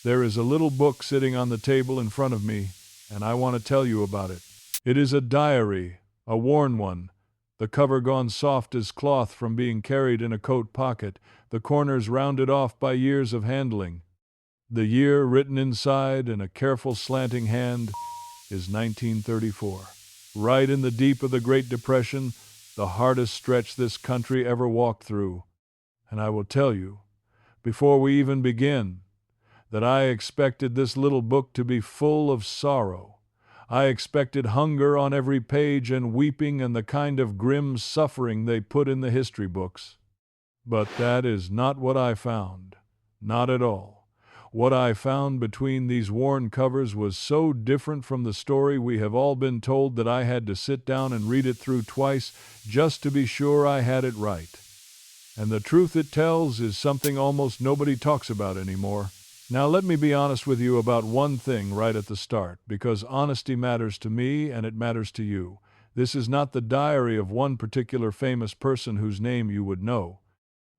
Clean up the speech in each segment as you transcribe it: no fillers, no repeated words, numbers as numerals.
There is a little book sitting on the table in front of me, and I want to tell you about it. It is a diary, a worn one, the cover gone soft as cloth from being carried in a coat pocket, the corners rounded off by years of handling. The year written inside in a careful slanting hand is 1934. Right in the deep of the Great Depression, the hardest stretch this country ever walked through. And I will tell you, before we even begin, that I expected this little book to be full of sorrow. I expected hunger on every page and weeping and the kind of grim suffering they put in the history books. But that is not what I found. Not at all. What I found between these worn covers was so different from the story we have all been told that I had to sit down and read it through twice just to be sure I had it right. And the truth it tells is something almost nobody talks about anymore. Now let me be honest with you about one thing right at the start, because honesty matters to me and it matters to you. This is not the diary of one particular famous person whose name you would know.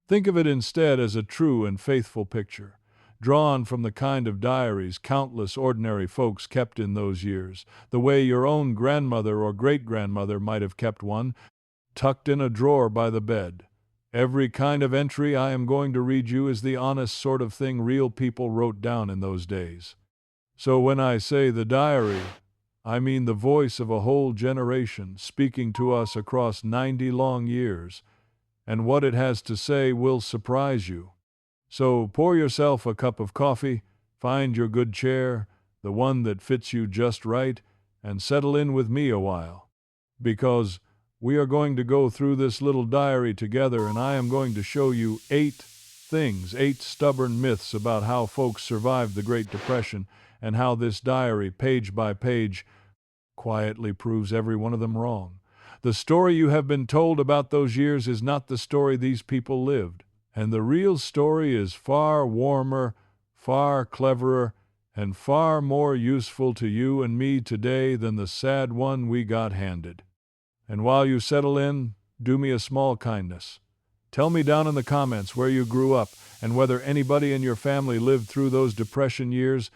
Think of it instead as a true and faithful picture, drawn from the kind of diaries countless ordinary folks kept in those years, the way your own grandmother or great-grandmother might have kept one, tucked in a drawer by the bed. Every kind of entry I am going to read you is the honest sort of thing real people wrote down in those days. So when I say the diary, I mean the voice of a whole generation speaking to us across 90 long years, and what it has to say will surprise you. So pour yourself a cup of coffee, find your good chair, the one that fits you just right, and settle in with me a while. Because we are going to go through this little diary together, and I am going to show you 8 stubborn myths about how folks survived the Great Depression, and how this diary, page by page, quietly proves every one of them wrong. The story you have been told about those years is not the story these people lived, and the real story is far warmer, far cleverer, and far more useful to you and me today than the sad one we got handed. And while you settle in, do me a small kindness. Tell me down in the comments where you grew up and whether anybody in your family lived through those Depression years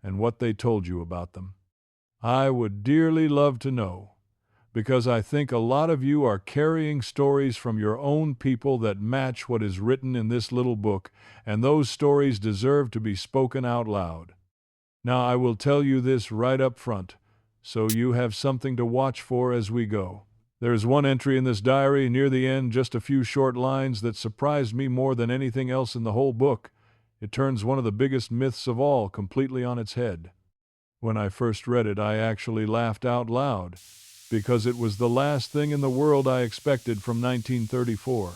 and what they told you about them. I would dearly love to know, because I think a lot of you are carrying stories from your own people that match what is written in this little book, and those stories deserve to be spoken out loud. Now I will tell you this right up front, so you have something to watch for as we go. There is one entry in this diary near the end, just a few short lines, that surprised me more than anything else in the whole book. It turns one of the biggest myths of all completely on its head. When I first read it, I actually laughed out loud, because it was the last thing in the world I expected from 1934.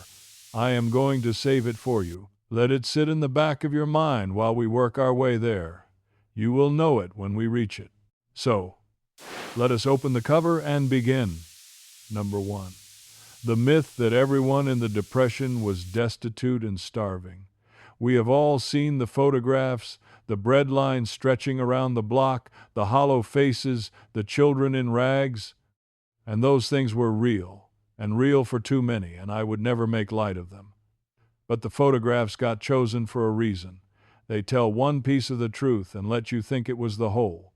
I am going to save it for you. Let it sit in the back of your mind while we work our way there. You will know it when we reach it. So, let us open the cover and begin. Number 1. The myth that everyone in the Depression was destitute and starving. We have all seen the photographs, the bread lines stretching around the block, the hollow faces, the children in rags. And those things were real, and real for too many, and I would never make light of them. But the photographs got chosen for a reason. They tell one piece of the truth and let you think it was the whole.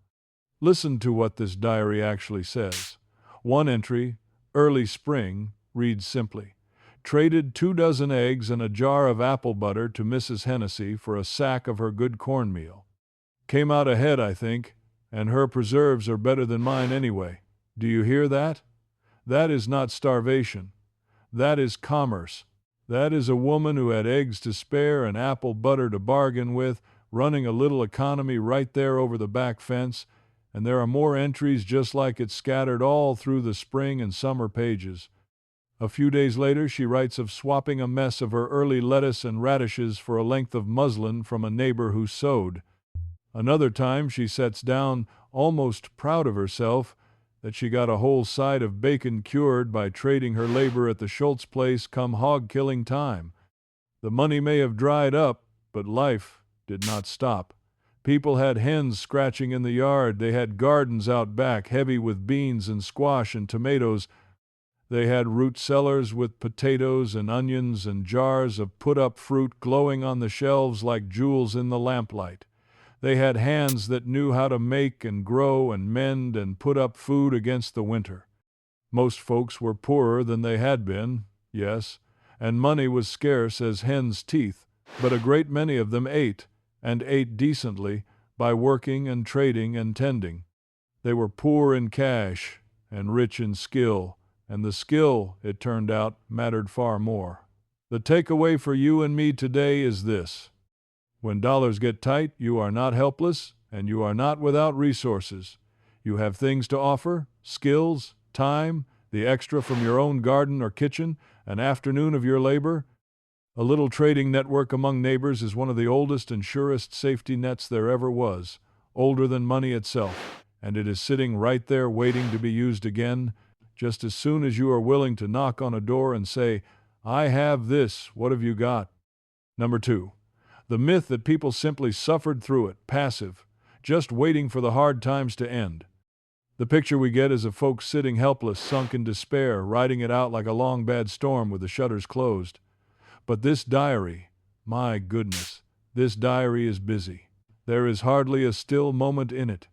Listen to what this diary actually says. One entry, early spring, reads simply, "Traded 2 dozen eggs and a jar of apple butter to Mrs. Hennessy for a sack of her good cornmeal. Came out ahead, I think, and her preserves are better than mine anyway. Do you hear that? That is not starvation. That is commerce. That is a woman who had eggs to spare and apple butter to bargain with, running a little economy right there over the back fence, and there are more entries just like it scattered all through the spring and summer pages. A few days later she writes of swapping a mess of her early lettuce and radishes for a length of muslin from a neighbor who sewed. Another time she sets down, almost proud of herself, that she got a whole side of bacon cured by trading her labor at the Schultz place come hog-killing time. The money may have dried up, but life did not stop. People had hens scratching in the yard. They had gardens out back heavy with beans and squash and tomatoes. They had root cellars with potatoes and onions and jars of put-up fruit glowing on the shelves like jewels in the lamplight. They had hands that knew how to make and grow and mend and put up food against the winter. Most folks were poorer than they had been, yes, and money was scarce as hen's teeth, but a great many of them ate, and ate decently, by working and trading and tending. They were poor in cash and rich in skill, and the skill, it turned out, mattered far more. The takeaway for you and me today is this: when dollars get tight, you are not helpless, and you are not without resources. You have things to offer, skills, time, the extra from your own garden or kitchen, an afternoon of your labor. A little trading network among neighbors is one of the oldest and surest safety nets there ever was, older than money itself, and it is sitting right there waiting to be used again, just as soon as you are willing to knock on a door and say, "I have this, what have you got?" Number 2. The myth that people simply suffered through it, passive, just waiting for the hard times to end. The picture we get is of folks sitting helpless, sunk in despair, riding it out like a long bad storm with the shutters closed. But this diary, my goodness, this diary is busy. There is hardly a still moment in it.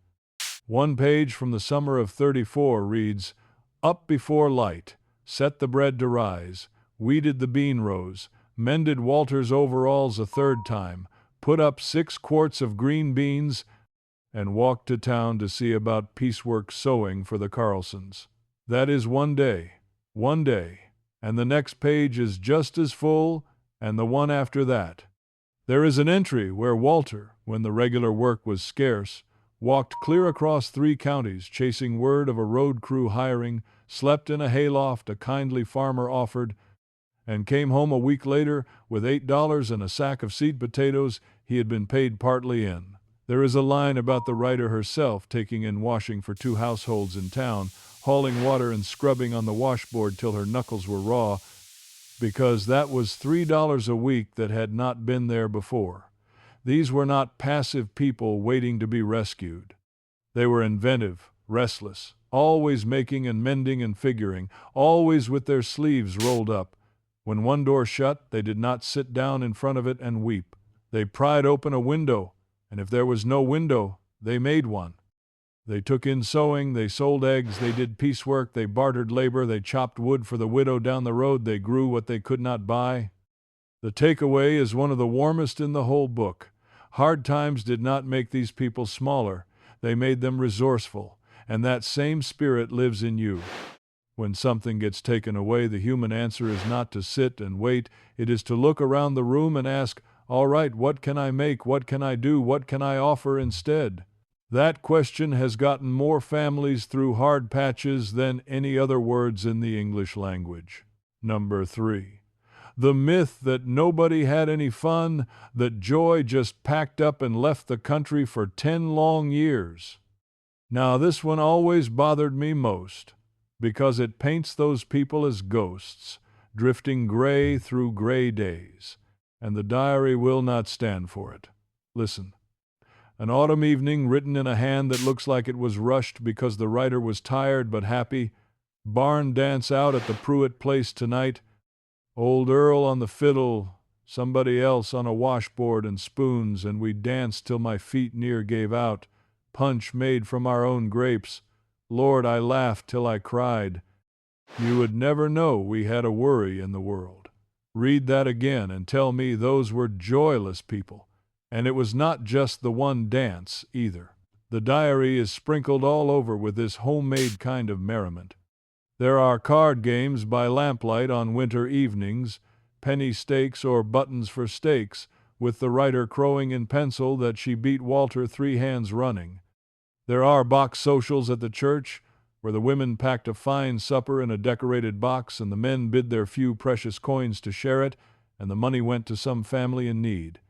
One page from the summer of '34 reads, "Up before light, set the bread to rise, weeded the bean rows, mended Walter's overalls a third time, put up 6 quarts of green beans, and walked to town to see about piecework sewing for the Carlsons." That is one day, and the next page is just as full, and the one after that. There is an entry where Walter, when the regular work was scarce, walked clear across 3 counties chasing word of a road crew hiring, slept in a hayloft a kindly farmer offered, and came home a week later with $8 and a sack of seed potatoes he had been paid partly in. There is a line about the writer herself taking in washing for 2 households in town, hauling water and scrubbing on the washboard till her knuckles were raw, because that was $3 a week that had not been there before. These were not passive people waiting to be rescued. They were inventive, restless, always making and mending and figuring, always with their sleeves rolled up. When one door shut, they did not sit down in front of it and weep. They pried open a window, and if there was no window, they made one. They took in sewing, they sold eggs, they did piecework, they bartered labor, they chopped wood for the widow down the road, they grew what they could not buy. The takeaway is one of the warmest in the whole book. Hard times did not make these people smaller, they made them resourceful, and that same spirit lives in you. When something gets taken away, the human answer is not to sit and wait, it is to look around the room and ask, "All right, what can I make? What can I do? What can I offer instead?" That question has gotten more families through hard patches than any other words in the English language. Number 3. The myth that nobody had any fun, that joy just packed up and left the country for 10 long years. Now this one always bothered me most, because it paints those people as ghosts, drifting gray through gray days, and the diary will not stand for it. Listen. An autumn evening written in a hand that looks like it was rushed because the writer was tired but happy. Barn dance out at the Pruitt place tonight. Old Earl on the fiddle, somebody else on a washboard and spoons, and we danced till my feet near gave out. Punch made from our own grapes. Lord, I laughed till I cried. You would never know we had a worry in the world. Read that again and tell me those were joyless people. And it was not just the one dance, either. The diary is sprinkled all over with this homemade kind of merriment. There are card games by lamplight on winter evenings, penny stakes or buttons for stakes, with the writer crowing in pencil that she beat Walter 3 hands running. There are box socials at the church, where the women packed a fine supper in a decorated box and the men bid their few precious coins to share it, and the money went to some family in need.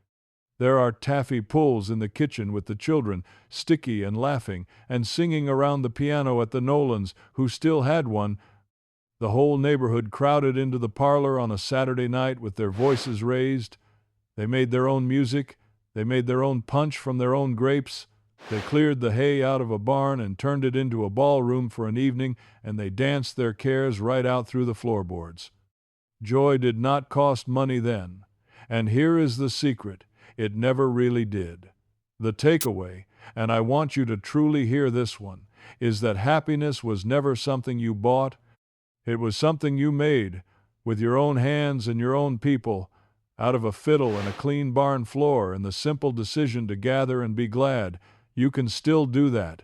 There are taffy pulls in the kitchen with the children, sticky and laughing, and singing around the piano at the Nolans, who still had one. The whole neighborhood crowded into the parlor on a Saturday night with their voices raised. They made their own music. They made their own punch from their own grapes. They cleared the hay out of a barn and turned it into a ballroom for an evening, and they danced their cares right out through the floorboards. Joy did not cost money then, and here is the secret. It never really did. The takeaway, and I want you to truly hear this one, is that happiness was never something you bought. It was something you made, with your own hands and your own people, out of a fiddle and a clean barn floor and the simple decision to gather and be glad. You can still do that.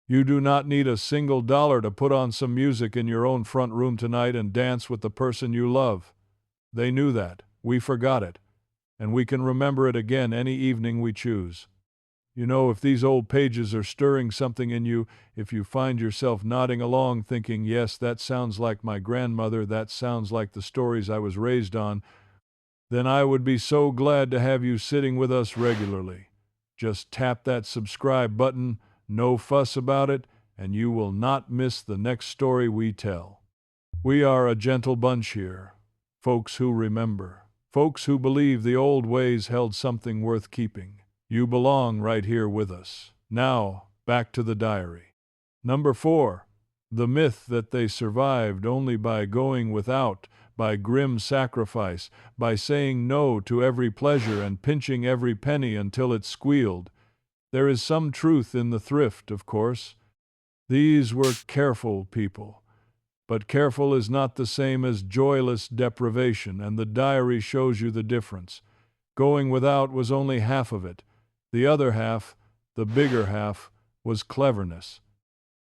You do not need a single dollar to put on some music in your own front room tonight and dance with the person you love. They knew that. We forgot it. And we can remember it again any evening we choose. You know, if these old pages are stirring something in you, if you find yourself nodding along thinking, yes, that sounds like my grandmother, that sounds like the stories I was raised on, then I would be so glad to have you sitting with us regularly. Just tap that subscribe button, no fuss about it, and you will not miss the next story we tell. We are a gentle bunch here, folks who remember, folks who believe the old ways held something worth keeping. You belong right here with us. Now, back to the diary. Number 4. The myth that they survived only by going without, by grim sacrifice, by saying no to every pleasure and pinching every penny until it squealed. There is some truth in the thrift, of course. These were careful people. But careful is not the same as joyless deprivation, and the diary shows you the difference. Going without was only half of it. The other half, the bigger half, was cleverness.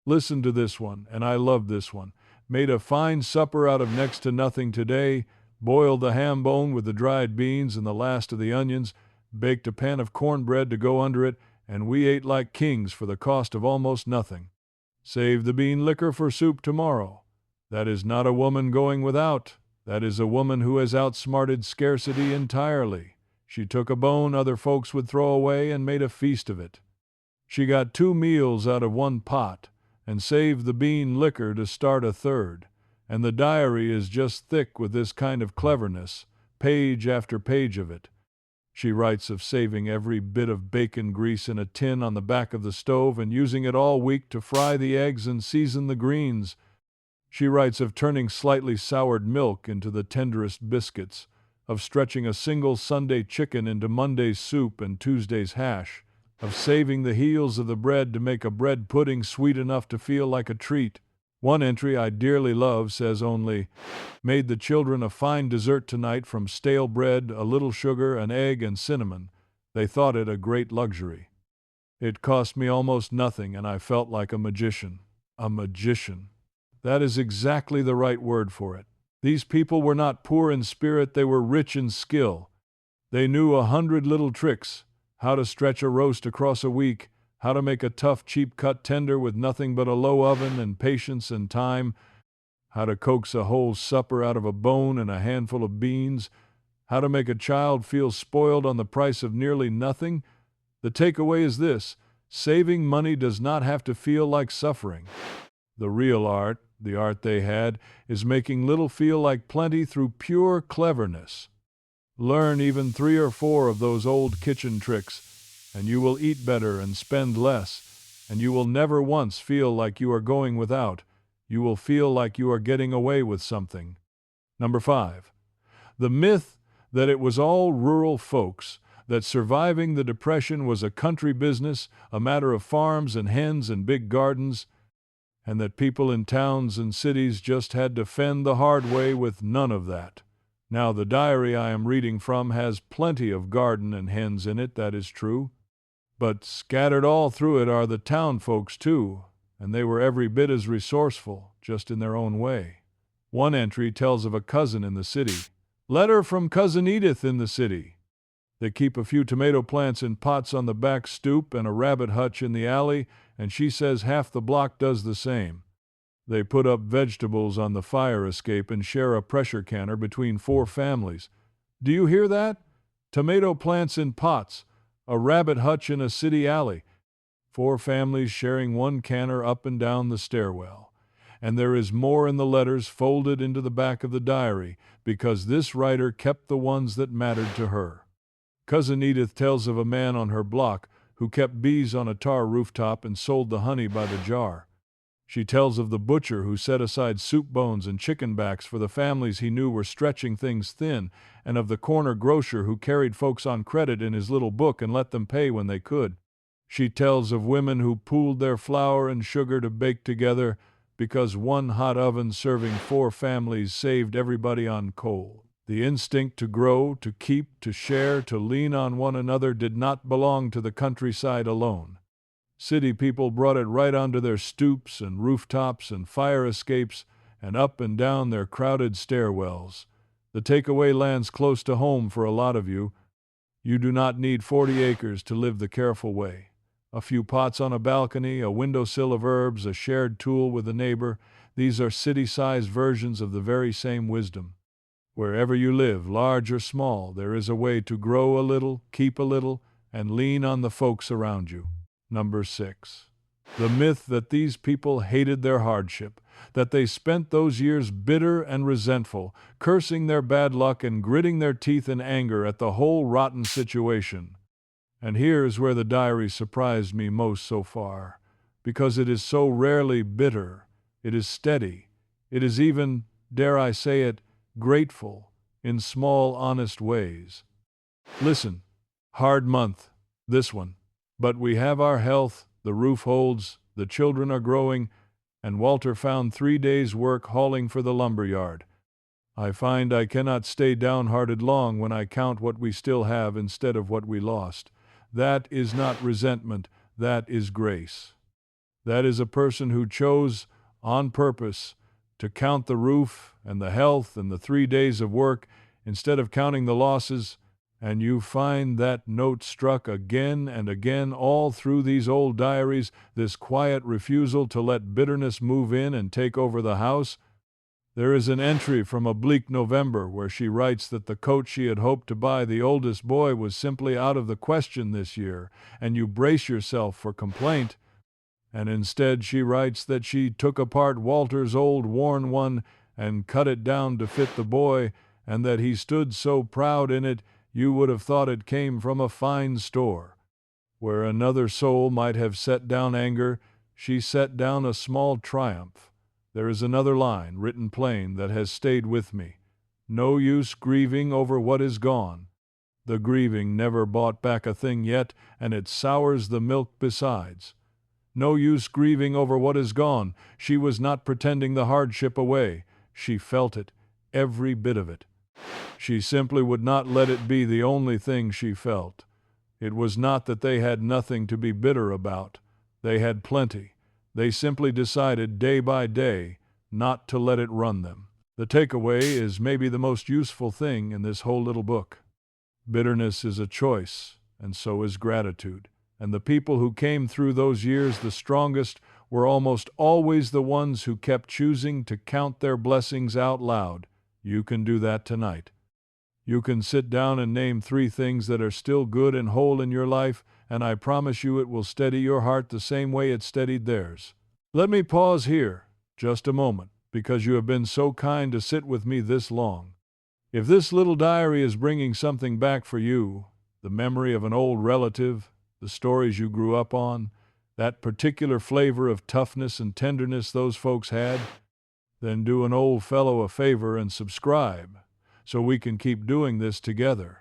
Listen to this one, and I love this one. Made a fine supper out of next to nothing today, boiled the ham bone with the dried beans and the last of the onions, baked a pan of cornbread to go under it, and we ate like kings for the cost of almost nothing. Save the bean liquor for soup tomorrow. That is not a woman going without. That is a woman who has outsmarted scarcity entirely. She took a bone other folks would throw away and made a feast of it. She got 2 meals out of 1 pot, and saved the bean liquor to start a third. And the diary is just thick with this kind of cleverness, page after page of it. She writes of saving every bit of bacon grease in a tin on the back of the stove and using it all week to fry the eggs and season the greens. She writes of turning slightly soured milk into the tenderest biscuits, of stretching a single Sunday chicken into Monday's soup and Tuesday's hash, of saving the heels of the bread to make a bread pudding sweet enough to feel like a treat. One entry I dearly love says only, "Made the children a fine dessert tonight from stale bread, a little sugar, an egg, and cinnamon. They thought it a great luxury. It cost me almost nothing, and I felt like a magician." A magician. That is exactly the right word for it. These people were not poor in spirit, they were rich in skill. They knew 100 little tricks, how to stretch a roast across a week, how to make a tough, cheap-cut tender with nothing but a low oven and patience and time, how to coax a whole supper out of a bone and a handful of beans, how to make a child feel spoiled on the price of nearly nothing. The takeaway is this: saving money does not have to feel like suffering. The real art, the art they had, is making little feel like plenty through pure cleverness. Learn even 3 or 4 of those old kitchen tricks, and you will eat better and spend less, and you will never once feel like you are going without. You will feel like you are getting away with something. Number 5. The myth that it was all rural folks, that surviving the Depression was a country business, a matter of farms and hens and big gardens, and that people in towns and cities just had to fend the hard way with none of that. Now, the diary I am reading from has plenty of garden and hens in it, that is true. But scattered all through it are the town folks, too, and they were every bit as resourceful, just in their own way. One entry tells of a cousin in the city. "Letter from Cousin Edith in the city. They keep a few tomato plants in pots on the back stoop and a rabbit hutch in the alley, and she says half the block does the same. They put up vegetables on the fire escape and share a pressure canner between 4 families. Do you hear that? Tomato plants in pots, a rabbit hutch in a city alley, 4 families sharing 1 canner up and down the stairwell. And there is more in the letters folded into the back of the diary, because this writer kept the ones that mattered to her. Cousin Edith tells of a man on her block who kept bees on a tar rooftop and sold the honey by the jar. She tells of the butcher who set aside soup bones and chicken backs for the families he knew were stretching things thin, and of the corner grocer who carried folks on credit in his little book and let them pay when they could. She tells of women who pooled their flour and sugar to bake together because one hot oven serving 4 families saved everybody on coal. The instinct to grow, to keep, to share, to lean on one another did not belong to the countryside alone. City people brought it right onto their stoops and rooftops and fire escapes and up and down their crowded stairwells. The takeaway lands close to home for a lot of you. You do not need 40 acres to live the careful way. A few pots on a balcony, a windowsill of herbs, a shared tool with a neighbor, these are city-sized versions of the very same wisdom. Wherever you live, large or small, there is a way to grow a little, keep a little, and lean on the folks around you. Number 6. The myth that these people hated their hardship, that they spent those years bitter and resentful, cursing their bad luck and gritting their teeth in anger at the whole rotten situation. And here's where the diary surprised me most so far, because it is so rarely bitter. It is steady. It is even, dare I say it, grateful in small, honest ways. Listen, hard month, this one. But we have our health, the roof holds, the children are growing, and Walter found 3 days' work hauling for the lumber yard. I find I cannot stay downhearted long when I count what we still have instead of what we lost. That is not resentment, that is grace. That is a person who chose, on purpose, to count the roof and the health and the 3 days of work instead of counting the losses, and you find that note struck again and again all through these old diaries, this quiet refusal to let bitterness move in and take over the house. There is an entry from a bleak November where she writes that the coat she had hoped to buy the oldest boy was simply out of the question this year, and you brace yourself for complaint. And instead she writes that she took apart Walter's old worn one and cut it down to fit the boy, and that he stood so proud in it you would have thought it came from a fine store. Where another soul might have set down anger, she set down a small triumph. There is another line, written plain, that has stayed with me. No use grieving over what is gone. The grieving never bought back a thing yet, and it sours the milk besides. No use grieving over what is gone. She was not pretending the hardship away. She felt it, every bit of it. She simply would not let it be the only thing she felt. It was not that they had nothing to be bitter about. They had plenty. They simply decided day by day not to let it run them. The takeaway is maybe the most useful thing in this whole little book. Bitterness is a choice, and so is gratitude. And the people who came through those years the strongest were almost always the ones who kept choosing to count their blessings out loud. You can do that tonight. You can sit down and name 3 things that are still good and whole in your life, and I promise you it will steady your heart the same way it steadied theirs. Let me pause here, just a moment, because you have been so kind to sit with me this long. If this little diary is bringing something back for you, the memory of an old relative, the stories you grew up on, that particular flavor of toughness and tenderness those folks had, then do an old fellow a favor and subscribe, so we can keep doing this together.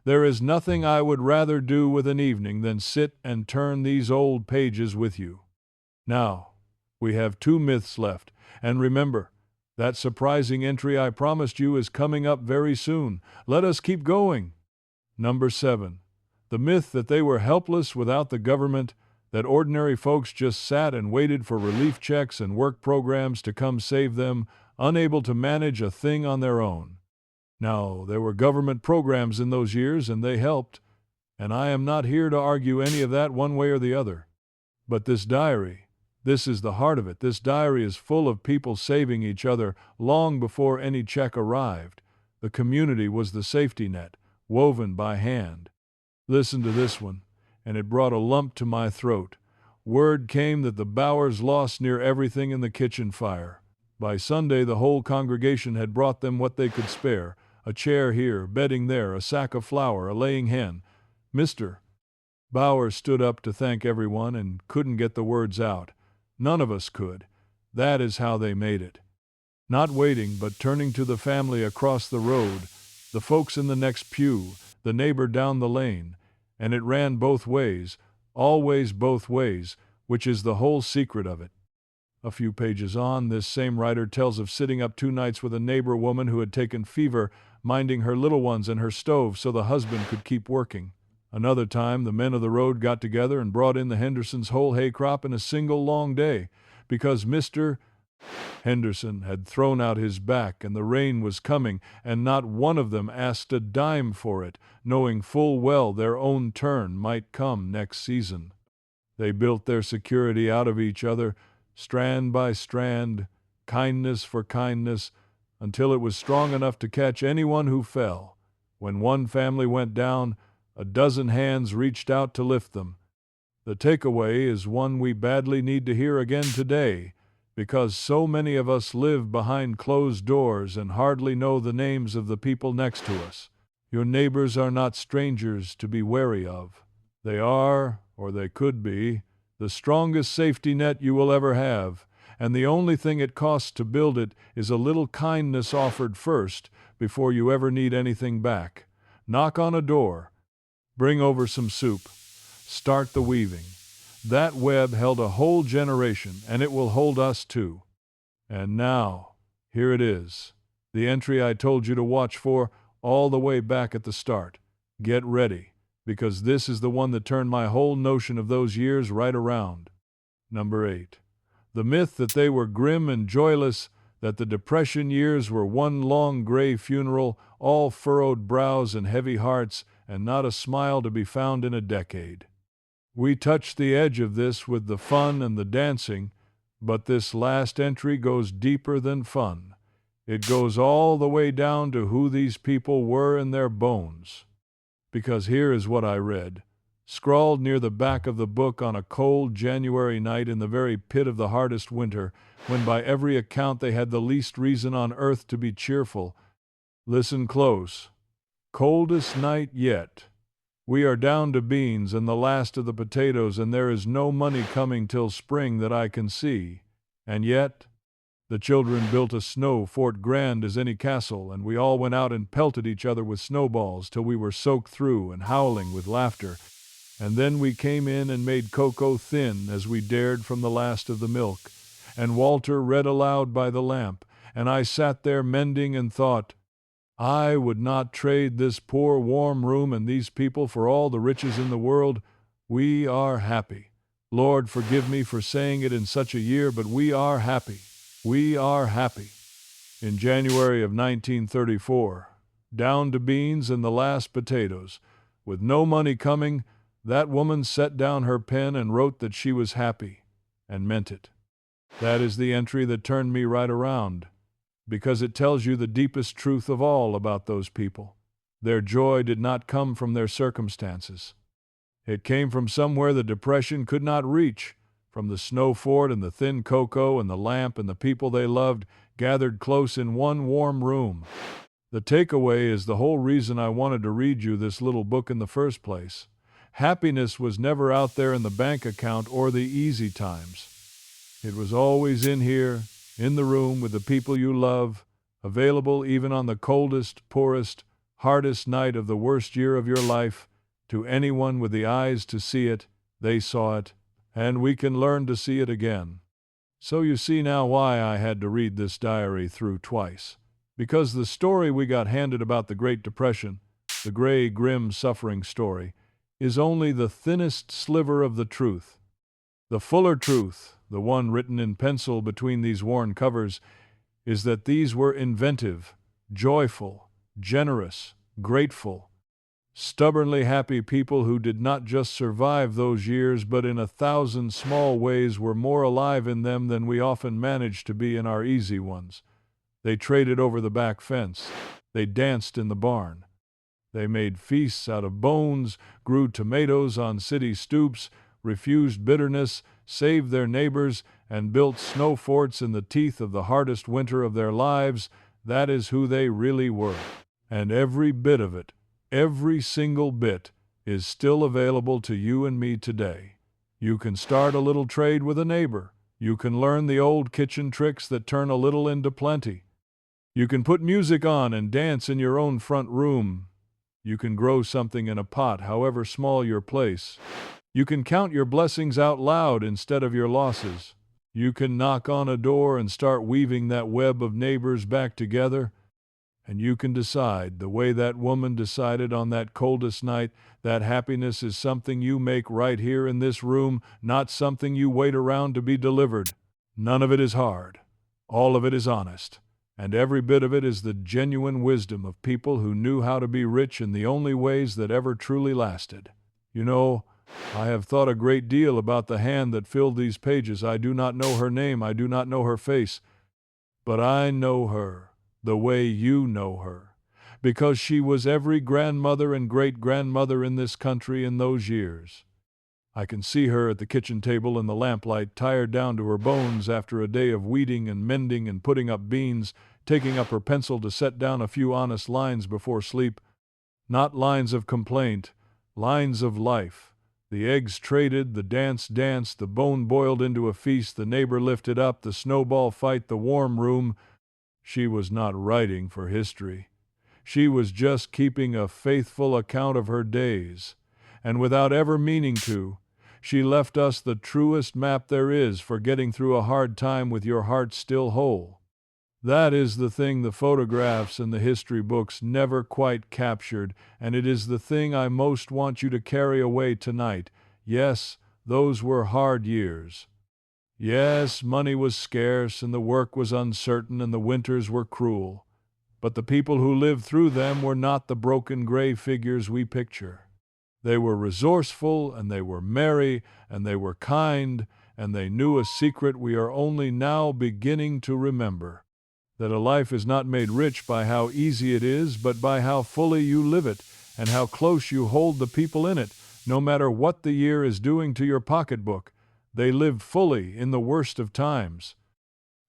There is nothing I would rather do with an evening than sit and turn these old pages with you. Now, we have 2 myths left, and remember, that surprising entry I promised you is coming up very soon. Let us keep going. Number 7. The myth that they were helpless without the government, that ordinary folks just sat and waited for relief checks and work programs to come save them, unable to manage a thing on their own. Now, there were government programs in those years, and they helped, and I am not here to argue any of that one way or the other. But this diary, this is the heart of it. This diary is full of people saving each other long before any check arrived. The community was the safety net, woven by hand. Listen to this one, and it brought a lump to my throat. Word came that the Bowers lost near everything in the kitchen fire. By Sunday, the whole congregation had brought them what they could spare. A chair here, bedding there, a sack of flour, a laying hen. Mr. Bowers stood up to thank everyone and couldn't get the words out. None of us could. That is how they made it. Not waiting, but turning to the family across the road, the folks in the next pew, the neighbor down the lane, and it ran both ways, always both ways, which is the whole secret of it. A few pages on, this same writer tells of sitting up 2 nights with a neighbor woman who had taken fever, minding her little ones and her stove so the husband could keep working. Another time, the men of the road got together and brought in the Hendersons' whole hay crop in a single long day, because Mr. Henderson had thrown out his back and the rain was coming, and not one of them asked a dime for it, knowing full well their own turn might come next season. They built their security out of each other, strand by strand, kindness for kindness, until it was strong enough to catch anyone who fell. When one family went down, a dozen hands reached out to lift them. The takeaway is one we badly need to hear again today, because so many of us live behind closed doors and hardly know the names of the people next to us. Your neighbors are not strangers to be wary of. They are, or they could be, the strongest safety net you will ever have, and the only thing it costs to build it is a little kindness offered first before you ever need anything back. Knock on a door. Bring over some soup. Start the weaving. That web held a whole generation, and it will hold us too. And now, here it is, the entry I told you to watch for all the way back at the start. Get ready, because this is the one that turned my whole notion of those years right around. Number 8. The myth that they were grim and joyless, that the Depression years were one long gray funeral, all furrowed brows and heavy hearts, and not a smile to be found in a decade. We touched the edge of this with the fun and the dancing, but this last entry goes deeper than fun. It goes all the way down to who these people were in their bones. Because here is what I read, scrawled near the back of the book on a cold January night in the very pit of the hardest winter, when by every account they had the least reason on earth to be cheerful. Listen close. Coldest night yet. We are down to beans and the last of the potatoes, and there is no money coming till spring that I can see. And yet, the children built a snow fort grand as any castle, and we all went out and pelted each other with snowballs till we were soaked through and howling with laughter. And then we came in and made cocoa thin as we dared from the last of the milk. And Walter read aloud by the lamp, and I sat there mending and thought, I would not trade this poor warm room and these people for all the riches in the world. We are happy. Lord, forgive me for saying it in such a year, but we are happy. We are happy. In January of 1934, down to beans and the last potatoes. With no money coming, that woman set down her pen and wrote that she was happy, and meant it. That is the entry that turned me right around, because it tells you the deepest truth of all about those people. Their joy did not come from their circumstances. It came from somewhere the Depression could not reach, from the snow fort and the thin cocoa and the lamp and the people they loved gathered close in one warm room. The takeaway is the whole reason I wanted to read you this little book in the first place. Happiness was never out there in the bank account or the easy times. It was always in here, in the room with the people you love, available even on the coldest, poorest, hardest night of the worst year of your life. To anyone with the eyes to see it, they saw it, and we can learn to see it again. So you see now why I had to read this diary through twice. Because the story we got handed about the Great Depression, the gray, grim, suffering story, is only the thinnest sliver of the truth. The fuller truth, the one written in pencil between these worn covers, is that these were inventive, joyful, generous, grateful, stubbornly happy people who did not just survive those years, but in 1,000 small ways were more alive in them than we often manage to be in our easy ones. They traded over the back fence. They danced in the barn. They made feasts out of bones, grew tomatoes on city stoops, refused bitterness, saved their neighbors, and built snow forts in the teeth of the hardest winter of their lives. That is who they really were. And every bit of it, every single bit, is still available to you and me today. You can start a little trade with a neighbor. You can learn the old kitchen tricks that turn a little into plenty. You can put music on and dance in your own front room. You can grow something in a pot, however small your place. You can count your blessings out loud instead of your losses. You can knock on a door and start weaving that web of neighbors back together. And you can decide, the way that woman decided on that coldest night, that happiness is something you make right here in this room, not something you wait around to be delivered. None of it is hard. All of it is honest. And every bit of it is the genuine wisdom of people who knew how to be rich in the only ways that ever truly lasted. You know, I have thought a great deal about the hand that filled these pages. I do not know her name, I do not know her face, but I know her the way you know her, because she was every grandmother and great-grandmother in this country in those years. I can see her at the kitchen table in the lamplight, tired down to her bones after a day of weeding and mending and putting up beans, taking up her pencil to set down a few honest lines before sleep. Not lines of complaint, lines of life. The eggs traded, the dance danced, the bone boiled into a feast, the neighbor lifted up, the snowball fight, the warm room. She was not writing for history. She was just keeping a faithful account of her days, and without ever meaning to, she left us the truest map there is for getting through a hard time with your heart still whole. That is the thing the photographs and the history books never quite captured, and it is the thing I most want you to carry away tonight. Yes, those were hard years. Yes, money was scarce, and the work was uncertain, and the winters were cruel. But the people who lived through them were not the broken gray figures we picture. They were resourceful, and they were merry, and they were kind, and they knew a secret we are only now beginning to remember: that a life is not made rich by how easy it is, but by how fully you live it, and how close you hold the people in it, no matter what the year is doing to your pocketbook. They lived fully in the worst of times.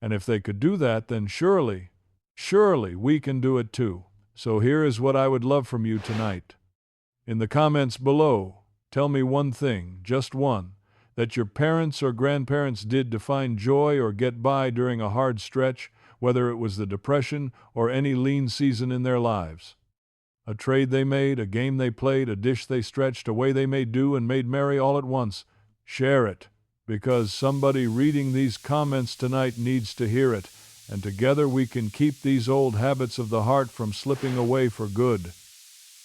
And if they could do that, then surely we can do it too. So here is what I would love from you tonight. In the comments below, tell me one thing, just one, that your parents or grandparents did to find joy or get by during a hard stretch, whether it was the Depression or any lean season in their lives. A trade they made, a game they played, a dish they stretched, a way they made do and made merry all at once. Share it, because somebody reading these comments tonight needs to hear it, and together we can keep these old habits of the heart from slipping away for good.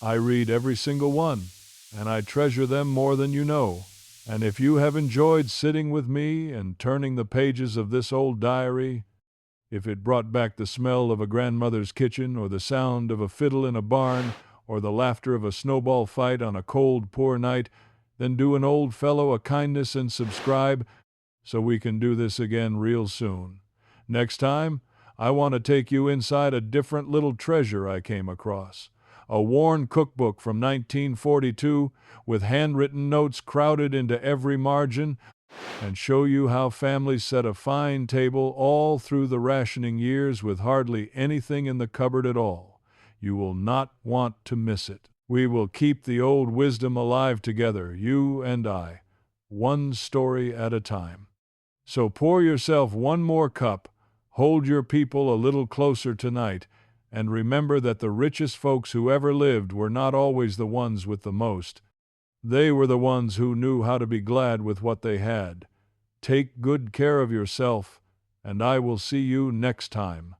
I read every single one, and I treasure them more than you know. And if you have enjoyed sitting with me and turning the pages of this old diary, if it brought back the smell of a grandmother's kitchen, or the sound of a fiddle in a barn, or the laughter of a snowball fight on a cold, poor night, then do an old fellow a kindness and subscribe, so we can do this again real soon. Next time, I want to take you inside a different little treasure I came across. A worn cookbook from 1942 with handwritten notes crowded into every margin, and show you how families set a fine table all through the rationing years with hardly anything in the cupboard at all. You will not want to miss it. We will keep the old wisdom alive together, you and I, one story at a time. So pour yourself one more cup, hold your people a little closer tonight, and remember that the richest folks who ever lived were not always the ones with the most. They were the ones who knew how to be glad with what they had. Take good care of yourself, and I will see you next time.